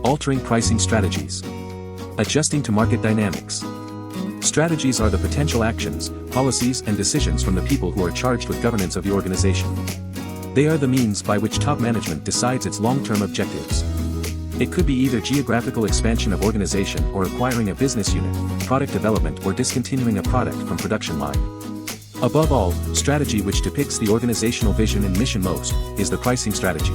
Altering pricing strategies. Adjusting to market dynamics. Strategies are the potential actions, policies and decisions from the people who are charged with governance of the organization. They are the means by which top management decides its long-term objectives. It could be either geographical expansion of organization or acquiring a business unit, product development or discontinuing a product from production line. Above all, strategy which depicts the organizational vision and mission most, is the pricing strategy.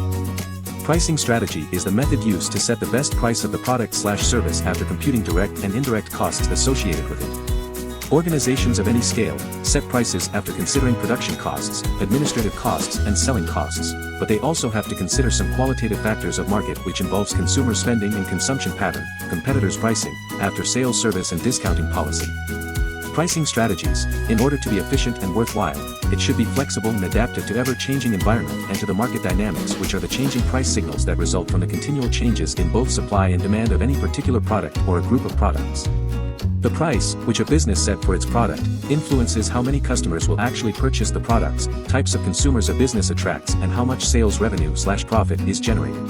Pricing strategy is the method used to set the best price of the product/service after computing direct and indirect costs associated with it. Organizations of any scale set prices after considering production costs, administrative costs and selling costs, but they also have to consider some qualitative factors of market which involves consumer spending and consumption pattern, competitors' pricing, after-sales service and discounting policy. Pricing strategies, in order to be efficient and worthwhile, it should be flexible and adapted to ever-changing environment and to the market dynamics which are the changing price signals that result from the continual changes in both supply and demand of any particular product or a group of products. The price, which a business set for its product, influences how many customers will actually purchase the products, types of consumers a business attracts and how much sales revenue/profit is generated.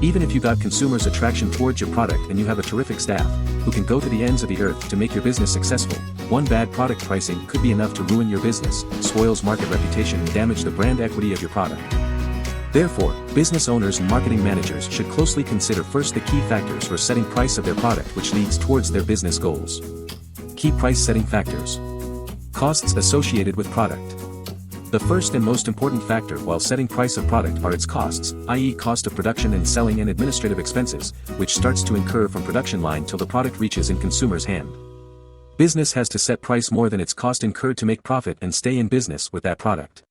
Even if you got consumers' attraction towards your product and you have a terrific staff, who can go to the ends of the earth to make your business successful, one bad product pricing could be enough to ruin your business, spoils market reputation and damage the brand equity of your product. Therefore, business owners and marketing managers should closely consider first the key factors for setting price of their product which leads towards their business goals. Key price setting factors. Costs associated with product. The first and most important factor while setting price of product are its costs, i.e. cost of production and selling and administrative expenses, which starts to incur from production line till the product reaches in consumer's hand. Business has to set price more than its cost incurred to make profit and stay in business with that product.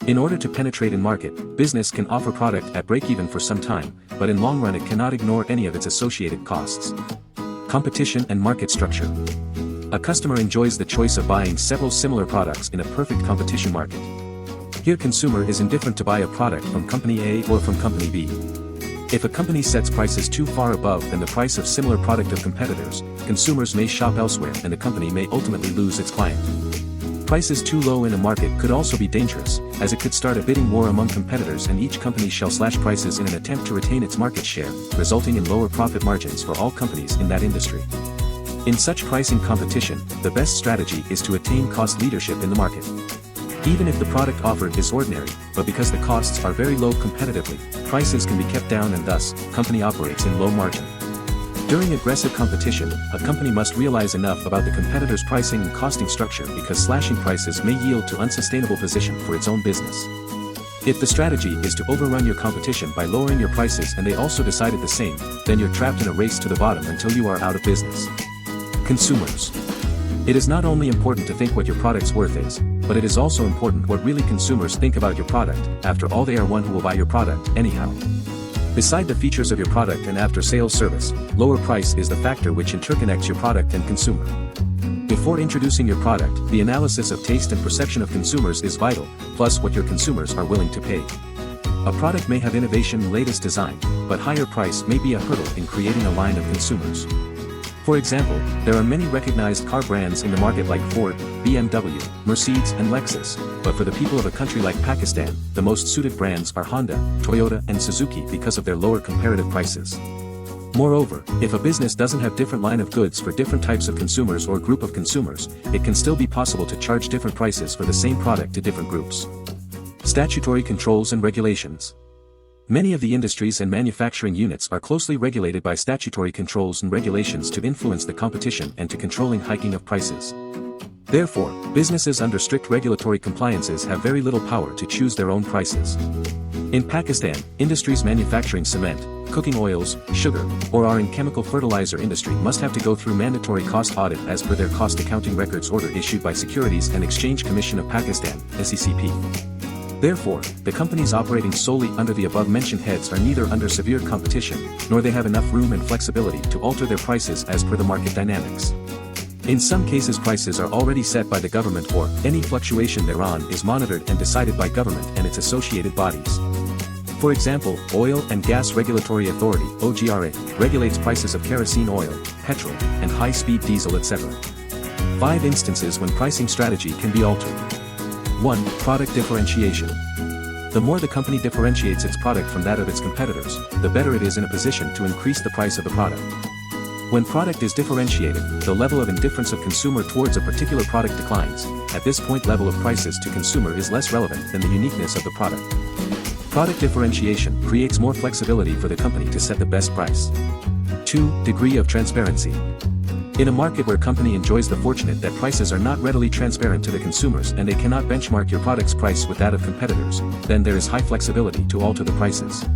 In order to penetrate in market, business can offer product at break-even for some time, but in long run it cannot ignore any of its associated costs. Competition and market structure. A customer enjoys the choice of buying several similar products in a perfect competition market. Here consumer is indifferent to buy a product from company A or from company B. If a company sets prices too far above than the price of similar product of competitors, consumers may shop elsewhere and the company may ultimately lose its client. Prices too low in a market could also be dangerous, as it could start a bidding war among competitors and each company shall slash prices in an attempt to retain its market share, resulting in lower profit margins for all companies in that industry. In such pricing competition, the best strategy is to attain cost leadership in the market. Even if the product offered is ordinary, but because the costs are very low competitively, prices can be kept down and thus, company operates in low margin. During aggressive competition, a company must realize enough about the competitor's pricing and costing structure because slashing prices may yield to unsustainable position for its own business. If the strategy is to overrun your competition by lowering your prices and they also decided the same, then you're trapped in a race to the bottom until you are out of business. Consumers. It is not only important to think what your product's worth is, but it is also important what really consumers think about your product. After all, they are one who will buy your product, anyhow. Beside the features of your product and after-sales service, lower price is the factor which interconnects your product and consumer. Before introducing your product, the analysis of taste and perception of consumers is vital, plus what your consumers are willing to pay. A product may have innovation and latest design, but higher price may be a hurdle in creating a line of consumers. For example, there are many recognized car brands in the market like Ford, BMW, Mercedes and Lexus, but for the people of a country like Pakistan, the most suited brands are Honda, Toyota and Suzuki because of their lower comparative prices. Moreover, if a business doesn't have different line of goods for different types of consumers or group of consumers, it can still be possible to charge different prices for the same product to different groups. Statutory controls and regulations. Many of the industries and manufacturing units are closely regulated by statutory controls and regulations to influence the competition and to controlling hiking of prices. Therefore, businesses under strict regulatory compliances have very little power to choose their own prices. In Pakistan, industries manufacturing cement, cooking oils, sugar, or are in chemical fertilizer industry must have to go through mandatory cost audit as per their cost accounting records order issued by Securities and Exchange Commission of Pakistan, SECP. Therefore, the companies operating solely under the above-mentioned heads are neither under severe competition, nor they have enough room and flexibility to alter their prices as per the market dynamics. In some cases prices are already set by the government or any fluctuation thereon is monitored and decided by government and its associated bodies. For example, Oil and Gas Regulatory Authority (OGRA) regulates prices of kerosene oil, petrol, and high-speed diesel etc. 5 instances when pricing strategy can be altered. 1. Product differentiation. The more the company differentiates its product from that of its competitors, the better it is in a position to increase the price of the product. When product is differentiated, the level of indifference of consumer towards a particular product declines. At this point, level of prices to consumer is less relevant than the uniqueness of the product. Product differentiation creates more flexibility for the company to set the best price. 2. Degree of transparency. In a market where company enjoys the fortunate that prices are not readily transparent to the consumers and they cannot benchmark your product's price with that of competitors, then there is high flexibility to alter the prices.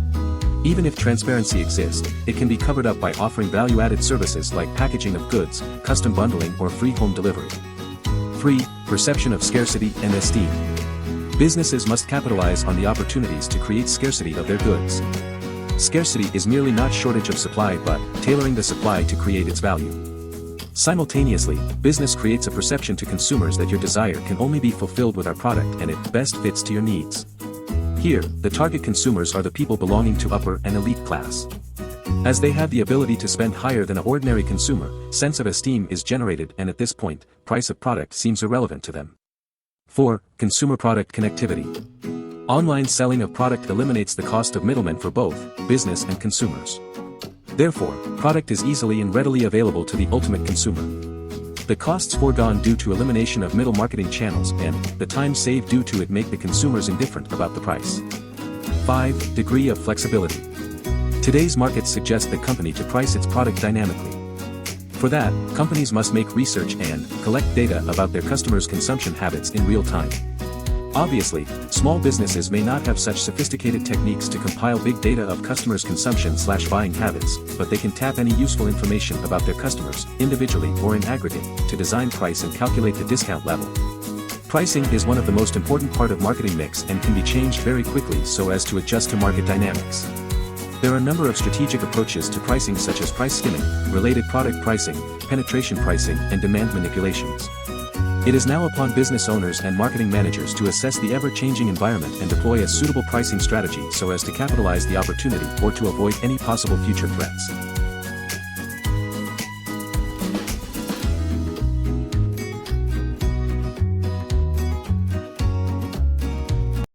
Even if transparency exists, it can be covered up by offering value-added services like packaging of goods, custom bundling, or free home delivery. 3. Perception of scarcity and esteem. Businesses must capitalize on the opportunities to create scarcity of their goods. Scarcity is merely not shortage of supply but tailoring the supply to create its value. Simultaneously, business creates a perception to consumers that your desire can only be fulfilled with our product and it best fits to your needs. Here, the target consumers are the people belonging to upper and elite class. As they have the ability to spend higher than an ordinary consumer, sense of esteem is generated, and at this point, price of product seems irrelevant to them. 4. Consumer product connectivity. Online selling of product eliminates the cost of middlemen for both business and consumers. Therefore, product is easily and readily available to the ultimate consumer. The costs foregone due to elimination of middle marketing channels and the time saved due to it make the consumers indifferent about the price. 5. Degree of flexibility. Today's markets suggest the company to price its product dynamically. For that, companies must make research and collect data about their customers' consumption habits in real time. Obviously, small businesses may not have such sophisticated techniques to compile big data of customers' consumption/buying habits, but they can tap any useful information about their customers, individually or in aggregate, to design price and calculate the discount level. Pricing is one of the most important part of marketing mix and can be changed very quickly so as to adjust to market dynamics. There are a number of strategic approaches to pricing such as price skimming, related product pricing, penetration pricing, and demand manipulations. It is now upon business owners and marketing managers to assess the ever-changing environment and deploy a suitable pricing strategy so as to capitalize the opportunity or to avoid any possible future threats.